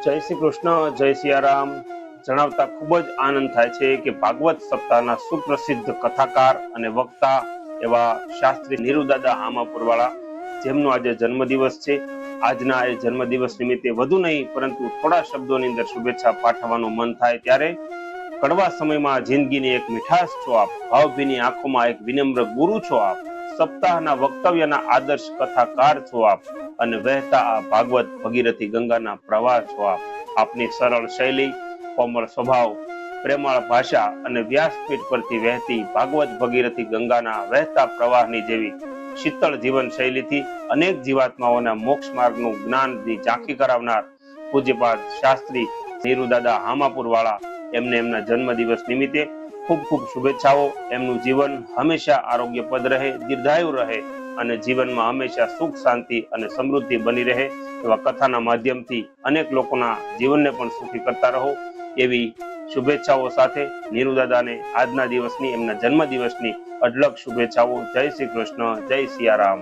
જય શ્રી કૃષ્ણ, જય સિયારામ જણાવતા ખૂબ જ આનંદ થાય છે કે ભાગવત સપ્તાહના સુપ્રસિદ્ધ કથાકાર અને વક્તા એવા શાસ્ત્રી નીરુદાદા હામાપુરવાળા, જેમનો આજે જન્મદિવસ છે. આજના એ જન્મદિવસ નિમિત્તે વધુ નહીં પરંતુ થોડા શબ્દોની અંદર શુભેચ્છા પાઠવવાનું મન થાય ત્યારે કડવા સમયમાં જિંદગીની એક મીઠાશ છો આપ, ભાવભીની આંખોમાં એક વિનમ્ર ગુરુ છો આપ, સપ્તાહના વક્તવ્યના આદર્શ કથાકાર છો આપ અને વહેતા આ ભાગવત ભગીરથી ગંગાના પ્રવાહ છો આપ. આપની સરળ શૈલી, કોમળ સ્વભાવ, પ્રેમાળ ભાષા અને વ્યાસપીઠ પરથી વહેતી ભાગવત ભગીરથી ગંગાના વહેતા પ્રવાહની જેવી શીતળ જીવન શૈલીથી અનેક જીવાત્માઓના મોક્ષ માર્ગનું જ્ઞાનની ઝાંખી કરાવનાર પૂજ્યપાદ શાસ્ત્રી નીરુદાદા હામાપુરવાળા, એમને એમના જન્મદિવસ નિમિત્તે ખૂબ ખૂબ શુભેચ્છાઓ. એમનું જીવન હંમેશા આરોગ્યપદ રહે, દીર્ઘાયુ રહે અને જીવનમાં હંમેશા સુખ, શાંતિ અને સમૃદ્ધિ બની રહે એવા કથાના માધ્યમથી અનેક લોકોના જીવનને પણ સુખી કરતા રહો એવી શુભેચ્છાઓ સાથે નીરુદાદાને આજના દિવસની, એમના જન્મદિવસની અઢળક શુભેચ્છાઓ. જય શ્રી કૃષ્ણ, જય સિયારામ.